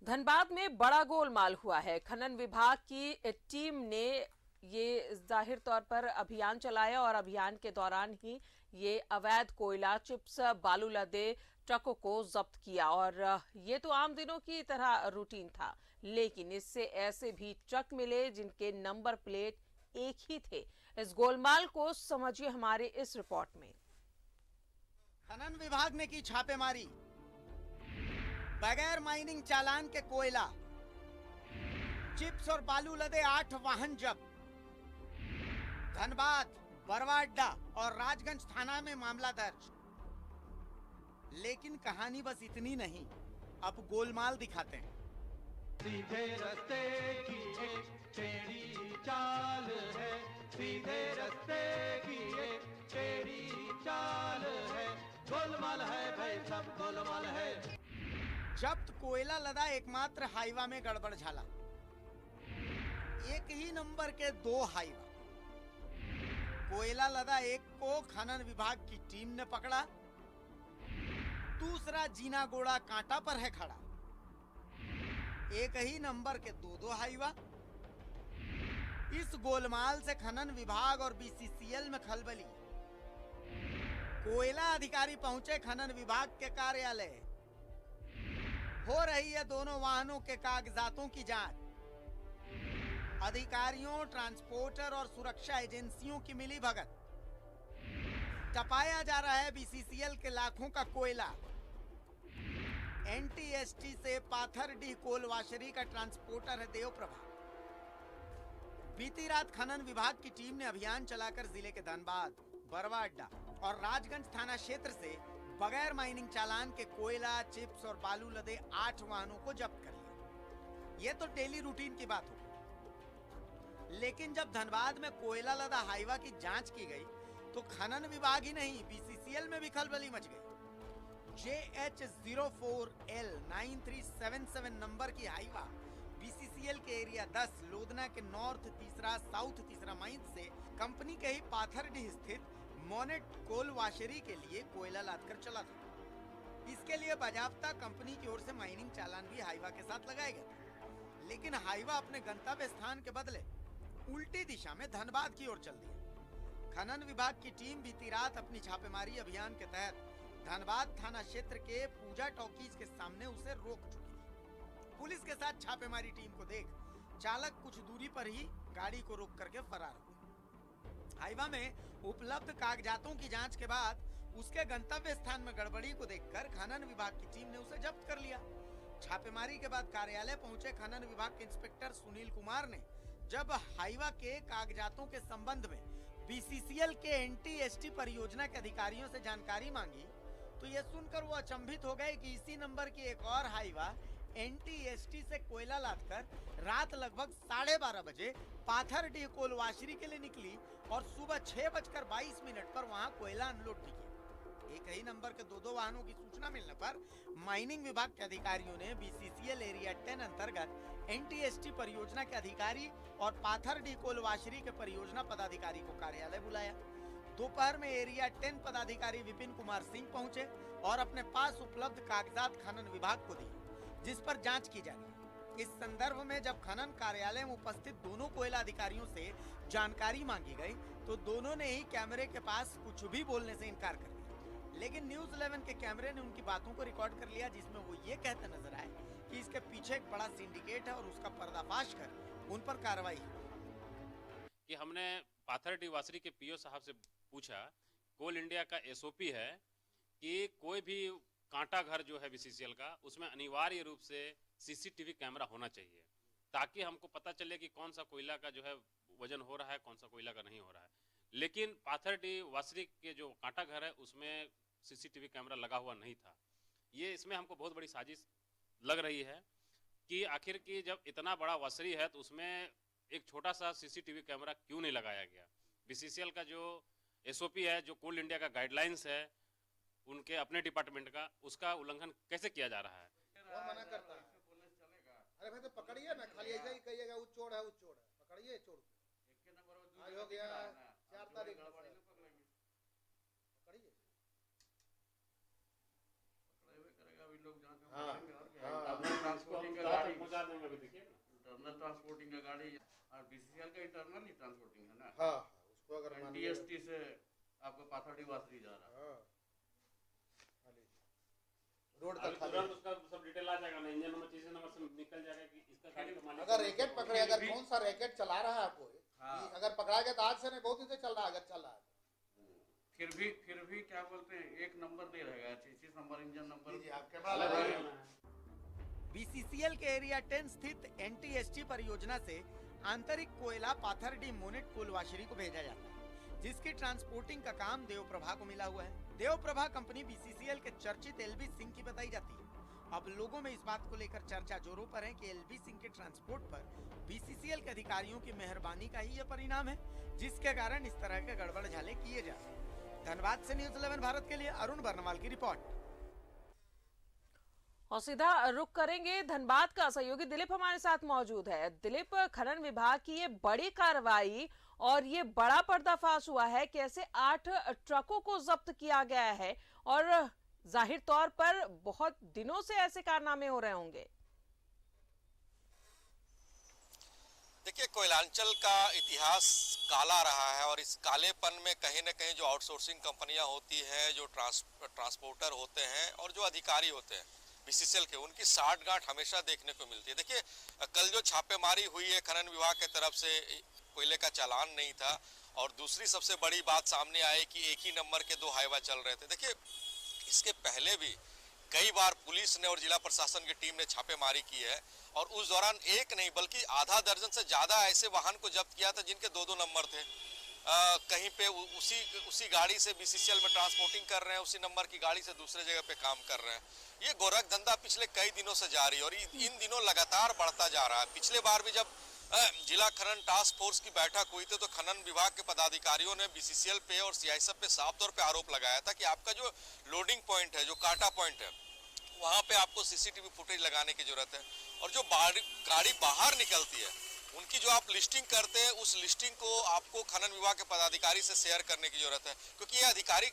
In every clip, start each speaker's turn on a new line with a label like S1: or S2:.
S1: धनबाद में बड़ा गोलमाल हुआ है। खनन विभाग की टीम ने ये जाहिर तौर पर अभियान चलाया और अभियान के दौरान ही ये अवैध कोयला चिप्स बालू लदे ट्रकों को जब्त किया। और ये तो आम दिनों की तरह रूटीन था, लेकिन इससे ऐसे भी ट्रक मिले जिनके नंबर प्लेट एक ही थे। इस गोलमाल को समझिए हमारे इस रिपोर्ट में।
S2: खनन विभाग ने की छापेमारी, बगैर माइनिंग चालान के कोयला, चिप्स और बालू लदे 8 वाहन जब्त। धनबाद, बरवाडा और राजगंज थाना में मामला दर्ज। लेकिन कहानी बस इतनी नहीं, अब गोलमाल दिखाते हैं।
S3: सीधे रास्ते की एक टेढ़ी चाल है, सीधे रास्ते की एक टेढ़ी चाल है, गोलमाल है भाई सब गोलमाल है।
S2: जब्त कोयला लदा एकमात्र हाईवा में गड़बड़ झाला। एक ही नंबर के 2 हाईवा। कोयला लदा एक को खनन विभाग की टीम ने पकड़ा, दूसरा जीना गोड़ा कांटा पर है खड़ा। एक ही नंबर के 2 हाईवा। इस गोलमाल से खनन विभाग और बीसीसीएल में खलबली। कोयला अधिकारी पहुंचे खनन विभाग के कार्यालय। हो रही है दोनों वाहनों के कागजातों की जांच। अधिकारियों, ट्रांसपोर्टर और सुरक्षा एजेंसियों की मिली भगत। टपाया जा रहा है बीसीसीएल के लाखों का कोयला। एनटीएसटी से पाथरडीह कोल वाशरी का ट्रांसपोर्टर है देवप्रभा। बीती रात खनन विभाग की टीम ने अभियान चलाकर जिले के धनबाद, बरवाडा और राजगंज थाना क्षेत्र से बगैर माइनिंग चालान के कोयला, चिप्स और बालू लदे 8 वाहनों को जब्त कर लिया। यह तो डेली रूटीन की बात हो। लेकिन जब धनबाद में कोयला लदा हाईवा की जांच की गई तो खनन विभाग ही नहीं, बीसीसीएल में भी खलबली मच गई। JH04L 9377 नंबर की हाईवा बीसीसीएल के एरिया 10 लोधना के नॉर्थ तीसरा, साउथ तीसरा माइंस से कंपनी के ही पाथरडीह स्थित मोनेट कोल वाशरी के लिए कोयला लादकर चला था। इसके लिए बाजाफ्ता कंपनी की ओर से माइनिंग चालान भी हाईवा के साथ लगाए गए। लेकिन हाईवा अपने गंतव्य स्थान के बदले उल्टी दिशा में धनबाद की ओर चल दिया। खनन विभाग की टीम बीती रात अपनी छापेमारी अभियान के तहत धनबाद थाना क्षेत्र के पूजा टॉकीज के सामने उसे रोक चुकी थी। पुलिस के साथ छापेमारी टीम को देख चालक कुछ दूरी पर ही गाड़ी को रोक करके फरार हो गया। हाईवा में उपलब्ध कागजातों की जांच के बाद उसके गंतव्य स्थान में गड़बड़ी को देखकर खनन विभाग की टीम ने उसे जब्त कर लिया। छापेमारी के बाद कार्यालय पहुंचे खनन विभाग के इंस्पेक्टर सुनील कुमार ने जब हाईवा के कागजातों के संबंध में बीसीसीएल के एनटीएसटी परियोजना के अधिकारियों से जानकारी मांगी तो यह सुनकर वो अचंभित हो गए कि इसी नंबर की एक और हाईवा एनटीएसटी से कोयला लादकर रात लगभग 12:30 बजे पाथरडीह कोल वाशरी के लिए निकली और सुबह 6:22 पर वहां कोयला अनलोड भी किया। एक ही नंबर के 2 वाहनों की सूचना मिलने पर माइनिंग विभाग के अधिकारियों ने बीसीसीएल एरिया 10 अंतर्गत एनटीएसटी परियोजना के अधिकारी और पाथरडीह कोल वाशरी के परियोजना पदाधिकारी को कार्यालय बुलाया। दोपहर में एरिया 10 पदाधिकारी विपिन कुमार सिंह पहुंचे और अपने पास उपलब्ध कागजात खनन विभाग को दिए, जिस पर जांच की जा रही है। इस संदर्भ में जब खनन कार्यालय में उपस्थित दोनों कोयला अधिकारियों से जानकारी मांगी गई तो दोनों ने ही कैमरे के पास कुछ भी बोलने से इनकार कर दिया। लेकिन न्यूज 11 के कैमरे ने उनकी बातों को रिकॉर्ड कर लिया, जिसमें वो ये कहते नजर आए कि इसके पीछे एक बड़ा सिंडिकेट है और उसका पर्दाफाश कर उन पर कार्रवाई
S4: कि हमने पाथरडीह वासरी के पीओ साहब से पूछा, कोल इंडिया का एसओपी है कि कोई भी कांटा घर जो है बीसीसीएल का, उसमें अनिवार्य रूप से सीसीटीवी कैमरा होना चाहिए ताकि हमको पता चले कि कौन सा कोयला का जो है वजन हो रहा है, कौन सा कोयला का नहीं हो रहा है। लेकिन पाथरडीह वासरी के जो कांटा घर है उसमें सीसीटीवी कैमरा लगा हुआ नहीं था। ये इसमें हमको बहुत बड़ी साजिश लग रही है कि आखिर की जब इतना बड़ा वासरी है तो उसमें एक छोटा सा सीसीटीवी कैमरा क्यों नहीं लगाया गया। बीसीसीएल का जो एसओपी है, जो कोल इंडिया का गाइडलाइंस है उनके अपने डिपार्टमेंट का, उसका उल्लंघन कैसे किया जा रहा है।
S5: और मना करता है। अरे भाई तो पकड़िए ना, खाली ऐसा ही कहिएगा उच्चोड़ है, पकड़िए चोर। आज हो गया 4 तारीख, पकड़िए।
S3: अभी लोग ट्रांसपोर्टिंग का
S6: अदर ट्रांसपोर्टिंग का गाड़ी, और बीसीसीएल का इंटरनल ही ट्रांसपोर्टिंग है ना।
S5: हाँ उसको अगर मान लिया
S6: टीएसटी से आपका पाथरडी वासरी जा रहा है।
S5: हाँ खाली रोड
S4: अभी
S5: तक खाली।
S4: तुरंत उसका सब डिटेल आ जाएगा ना, इंजन नंबर चीज़ नंबर से निकल जाएगा कि इसका गाड़ी का मालिक
S5: अगर रैकेट पकड़े, अगर कौन सा रैकेट चला रहा है आपको,
S6: हाँ।
S5: अगर पकड़ा गया तो आज से नहीं बहुत दिन से चल रहा है, अगर चल रहा है
S6: फिर भी क्या बोलते हैं, एक नंबर दे रहेगा, चीज नंबर, इंजन नंबर।
S5: जी आप कैमरा
S4: अलग
S5: लगाइए।
S4: होना है।
S2: बीसीसीएल के एरिया 10 स्थित एनटीएसटी परियोजना से आंतरिक कोयला पाथरडी मोनेट कोलवाशरी को भेजा जाता है, जिसकी ट्रांसपोर्टिंग का काम देवप्रभा को मिला हुआ है। देवप्रभा कंपनी बीसीसीएल के चर्चित एलबी सिंह की बताई जाती है। अब लोगों में इस बात को लेकर चर्चा जोरों पर है कि एलबी सिंह के ट्रांसपोर्ट पर बीसीसीएल के अधिकारियों की मेहरबानी का ही यह परिणाम है, जिसके कारण इस तरह के गड़बड़ झाले किए जा रहे हैं। धनबाद से न्यूज़ 11 भारत के लिए अरुण बर्नवाल की रिपोर्ट।
S1: और सीधा रुख करेंगे धनबाद का। सहयोगी दिलीप हमारे साथ मौजूद है। दिलीप, खनन विभाग की ये बड़ी कार्रवाई और ये बड़ा पर्दाफाश हुआ है, कैसे 8 ट्रकों को जब्त किया गया है और जाहिर तौर पर बहुत दिनों से ऐसे कारनामे हो रहे होंगे।
S7: देखिए, कोयलांचल का इतिहास काला रहा है और इस कालेपन में कहीं न कहीं जो आउटसोर्सिंग कंपनियां होती हैं, जो ट्रांसपोर्टर होते हैं और जो अधिकारी होते हैं बीसीसीएल के, उनकी साठगांठ हमेशा देखने को मिलती है। देखिए, कल जो छापेमारी हुई है खनन विभाग की तरफ से, कोयले का चालान नहीं था और दूसरी सबसे बड़ी बात सामने आई कि एक ही नंबर के 2 हाईवा चल रहे थे। देखिए, इसके पहले भी कई बार पुलिस ने और जिला प्रशासन की टीम ने छापेमारी की है और उस दौरान एक नहीं बल्कि आधा दर्जन से ज्यादा ऐसे वाहन को जब्त किया था जिनके 2-2 नंबर थे। कहीं पे उसी गाड़ी से बीसीसीएल में ट्रांसपोर्टिंग कर रहे हैं, उसी नंबर की गाड़ी से दूसरे जगह पे काम कर रहे हैं। ये गोरख धंधा पिछले कई दिनों से जारी है और इन दिनों लगातार बढ़ता जा रहा है। पिछले बार भी जब जिला खनन टास्क फोर्स की बैठक हुई थी तो खनन विभाग के पदाधिकारियों ने बीसीसीएल पे और सीआईएसएफ पे साफ तौर पे आरोप लगाया था कि आपका जो लोडिंग पॉइंट है, जो काटा पॉइंट है, वहां पे आपको सीसीटीवी फुटेज लगाने की जरूरत है और जो गाड़ी बाहर निकलती है उनकी जो आप लिस्टिंग करते हैं, उस लिस्टिंग को आपको खनन विभाग के पदाधिकारी से शेयर करने की जरूरत है, क्योंकि ये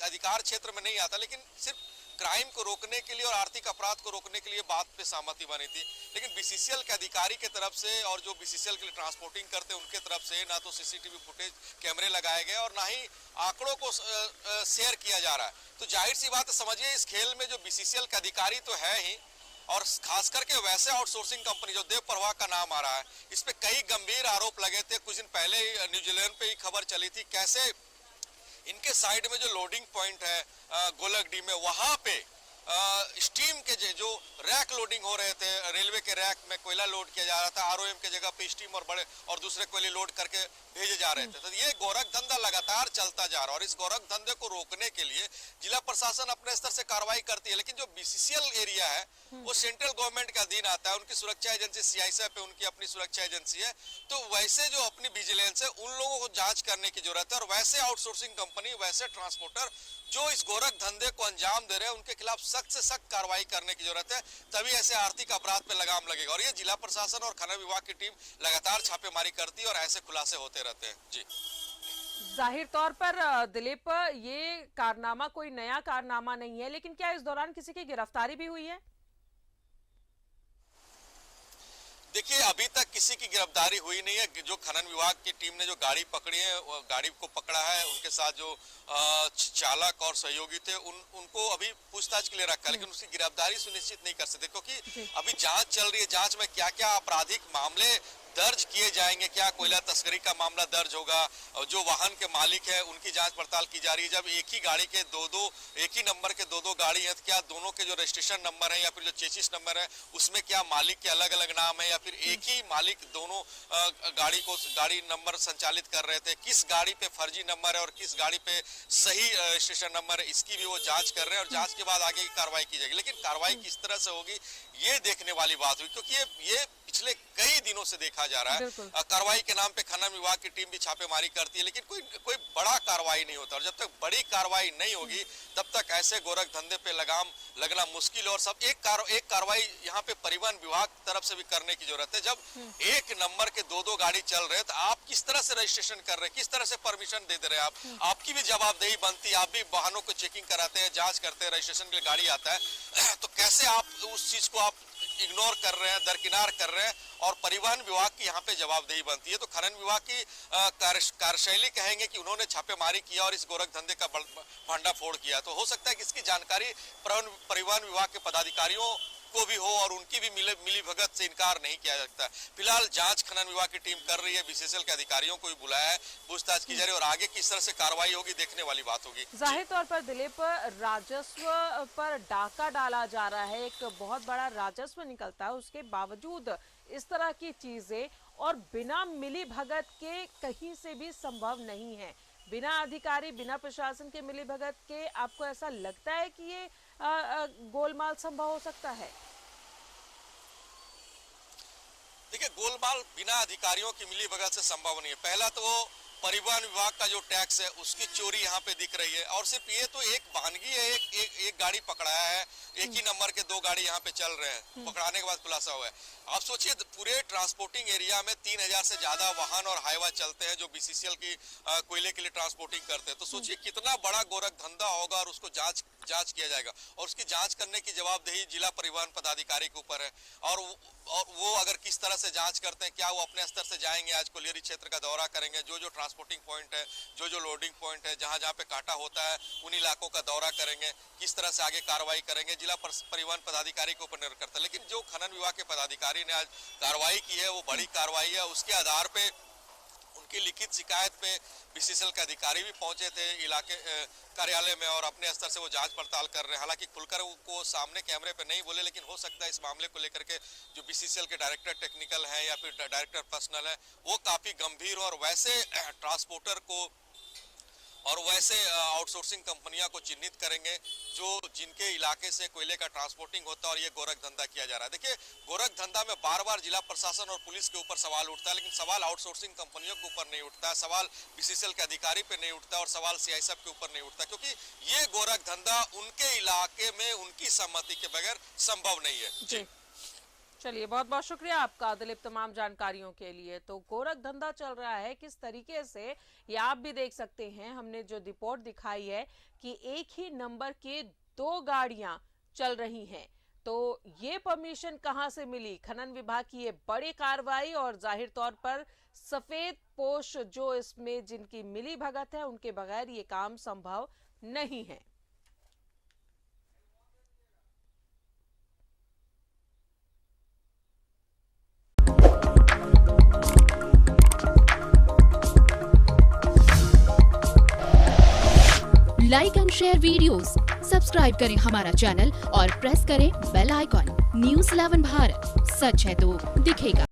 S7: अधिकार क्षेत्र में नहीं आता। लेकिन सिर्फ क्राइम को रोकने के लिए और आर्थिक अपराध को रोकने के लिए बात पे सहमति बनी थी, लेकिन बीसीसीएल के अधिकारी के तरफ से और जो बीसीसीएल के लिए ट्रांसपोर्टिंग करते हैं उनके तरफ से ना तो सीसीटीवी फुटेज कैमरे लगाए गए और ना ही आंकड़ों को शेयर किया जा रहा है। तो जाहिर सी बात है, समझिए इस खेल में जो बीसीसीएल के अधिकारी तो है ही और खास करके वैसे आउटसोर्सिंग कंपनी जो देवप्रभा का नाम आ रहा है, इस पे कई गंभीर आरोप लगे थे। कुछ दिन पहले न्यूजीलैंड पे ही खबर चली थी कैसे इनके साइड में जो लोडिंग पॉइंट है गोलकडी में, वहां पे स्टीम के जो रैक लोडिंग हो रहे थे, रेलवे के रैक में कोयला लोड किया जा रहा था, आरओएम के जगह पे स्टीम और बड़े और दूसरे कोयले लोड करके भेजे जा रहे थे। तो ये गोरख धंधा लगातार चलता जा रहा है और इस गोरख धंधे को रोकने के लिए जिला प्रशासन अपने स्तर से कार्रवाई करती है, लेकिन जो बीसीसीएल एरिया है वो सेंट्रल गवर्नमेंट के अधीन आता है। उनकी सुरक्षा एजेंसी सीआईएसएफ है, उनकी अपनी सुरक्षा एजेंसी है। तो वैसे जो अपनी विजिलेंस है उन लोगों को जांच करने की जरूरत है और वैसे आउटसोर्सिंग कंपनी, वैसे ट्रांसपोर्टर जो इस गोरख धंधे को अंजाम दे रहे हैं उनके खिलाफ सख्त से सख्त कार्रवाई करने की जरूरत है, तभी ऐसे आर्थिक अपराध पे लगाम लगेगा। और ये जिला प्रशासन और खनन विभाग की टीम लगातार छापेमारी करती है और ऐसे खुलासे होते रहते हैं। जी,
S1: जाहिर तौर पर दिलीप, ये कारनामा कोई नया कारनामा नहीं है, लेकिन क्या इस दौरान किसी की गिरफ्तारी भी हुई है?
S7: देखिए, अभी तक किसी की गिरफ्तारी हुई नहीं है। जो खनन विभाग की टीम ने जो गाड़ी पकड़ी है, वो गाड़ी को पकड़ा है, उनके साथ जो चालक और सहयोगी थे उनको अभी पूछताछ के लिए रखा है, लेकिन उसकी गिरफ्तारी सुनिश्चित नहीं कर सकते क्योंकि अभी जांच चल रही है। जांच में क्या क्या आपराधिक मामले दर्ज किए जाएंगे, क्या कोयला तस्करी का मामला दर्ज होगा, और जो वाहन के मालिक है उनकी जांच पड़ताल की जा रही है। जब एक ही गाड़ी के एक ही नंबर के दो गाड़ी है, तो क्या दोनों के जो रजिस्ट्रेशन नंबर है या फिर जो चेसिस नंबर है उसमें क्या मालिक के अलग अलग नाम है या फिर एक ही मालिक दोनों गाड़ी नंबर संचालित कर रहे थे, किस गाड़ी पे फर्जी नंबर है और किस गाड़ी पे सही रजिस्ट्रेशन नंबर है, इसकी भी वो जांच कर रहे हैं और जांच के बाद आगे की कार्रवाई की जाएगी। लेकिन कार्रवाई किस तरह से होगी ये देखने वाली बात हुई, क्योंकि ये पिछले कई दिनों से देखा जा रहा है। कार्रवाई के नाम पे खनन विभाग की टीम भी छापेमारी करती है, लेकिन कोई बड़ा कार्रवाई नहीं होता और जब तक बड़ी कार्रवाई नहीं होगी तब तक ऐसे गोरख धंधे पे लगाम लगना मुश्किल है। और सब एक कार्रवाई यहाँ पे परिवहन विभाग तरफ से भी करने की जरूरत है। जब एक नंबर के दो गाड़ी चल रहे हैं तो आप किस तरह से रजिस्ट्रेशन कर रहे हैं, किस तरह से परमिशन दे रहे हैं, आपकी भी जवाबदेही बनती है। आप भी वाहनों को चेकिंग कराते हैं, जांच करते हैं, रजिस्ट्रेशन के लिए गाड़ी आता है, तो कैसे आप उस चीज को आप इग्नोर कर रहे हैं, दरकिनार कर रहे हैं और परिवहन विभाग की यहाँ पे जवाबदेही बनती है। तो खनन विभाग की कार्यशैली कहेंगे कि उन्होंने छापेमारी किया और इस गोरख धंधे का भंडाफोड़ किया। तो हो सकता है कि इसकी जानकारी परिवहन विभाग के पदाधिकारियों को भी हो और उनकी भी मिली भगत से इनकार नहीं किया जा सकता। फिलहाल जांच खनन विभाग की टीम कर रही है, बीसीसीएल के अधिकारियों को भी बुलाया है, पूछताछ की जा रही है और आगे किस तरह से कार्रवाई होगी देखने वाली बात होगी।
S1: जाहिर तौर पर दिलीप, राजस्व पर डाका डाला जा रहा है, एक बहुत बड़ा राजस्व निकलता है, उसके बावजूद इस तरह की चीजें और बिना मिली भगत के कहीं से भी संभव नहीं है। बिना अधिकारी, बिना प्रशासन के मिली भगत के आपको ऐसा लगता है कि ये गोलमाल संभव हो सकता है?
S7: देखिए, गोलमाल बिना अधिकारियों की मिली भगत से संभव नहीं है। पहला तो वो परिवहन विभाग का जो टैक्स है उसकी चोरी यहाँ पे दिख रही है और सिर्फ ये तो एक वाहनगी है, एक गाड़ी पकड़ाया है, एक ही नंबर के 2 गाड़ी यहाँ पे चल रहे हैं, पकड़ाने के बाद खुलासा हुआ है। आप सोचिए पूरे ट्रांसपोर्टिंग एरिया में 3000 से ज्यादा वाहन और हाईवा चलते हैं जो बीसीसीएल की कोयले के लिए ट्रांसपोर्टिंग करते हैं। तो सोचिए कितना बड़ा गोरख धंधा होगा और उसको जांच किया जाएगा और उसकी जांच करने की जवाबदेही जिला परिवहन पदाधिकारी के ऊपर है। और वो अगर किस तरह से जांच करते हैं, क्या वो अपने स्तर से जाएंगे, आज कोलियरी क्षेत्र का दौरा करेंगे, जो ट्रांसपोर्टिंग पॉइंट है, जो लोडिंग पॉइंट है, जहां पे कांटा होता है उन इलाकों का दौरा करेंगे, किस तरह से आगे कार्रवाई करेंगे, जिला परिवहन पदाधिकारी के ऊपर निर्भर करता है। लेकिन जो खनन विभाग के पदाधिकारी ने आज कार्रवाई की है वो बड़ी कार्रवाई है। उसके आधार पे उनकी लिखित शिकायत पे बीसीसीएल के अधिकारी भी पहुंचे थे इलाके कार्यालय में और अपने स्तर से वो जांच पड़ताल कर रहे हैं। हालांकि खुलकर वो सामने कैमरे पे नहीं बोले, लेकिन हो सकता है इस मामले को लेकर के जो बीसीसीएल के डायरेक्टर टेक्निकल है या फिर डायरेक्टर पर्सनल है वो काफी गंभीर हो और वैसे ट्रांसपोर्टर को और वैसे आउटसोर्सिंग कंपनियां को चिन्हित करेंगे जिनके इलाके से कोयले का ट्रांसपोर्टिंग होता है और ये गोरख धंधा किया जा रहा है। देखिए, गोरख धंधा में बार-बार जिला प्रशासन और पुलिस के ऊपर सवाल उठता है, लेकिन सवाल आउटसोर्सिंग कंपनियों के ऊपर नहीं उठता है, सवाल बीसीसीएल के अधिकारी पे नहीं उठता और सवाल सीआईएसएफ के ऊपर नहीं उठता, क्योंकि ये गोरख धंधा उनके इलाके में उनकी सहमति के बगैर संभव नहीं है। जी
S1: चलिए, बहुत बहुत शुक्रिया आपका दिलीप तमाम जानकारियों के लिए। तो गोरख धंधा चल रहा है किस तरीके से, ये आप भी देख सकते हैं। हमने जो रिपोर्ट दिखाई है कि एक ही नंबर के 2 गाड़ियां चल रही हैं, तो ये परमिशन कहां से मिली? खनन विभाग की ये बड़ी कार्रवाई और जाहिर तौर पर सफेद पोश जो इसमें जिनकी मिली भगत है उनके बगैर ये काम संभव नहीं है।
S8: Like and share videos, subscribe करें हमारा चैनल और प्रेस करें बेल आइकॉन। न्यूज़ 11 भारत, सच है तो दिखेगा।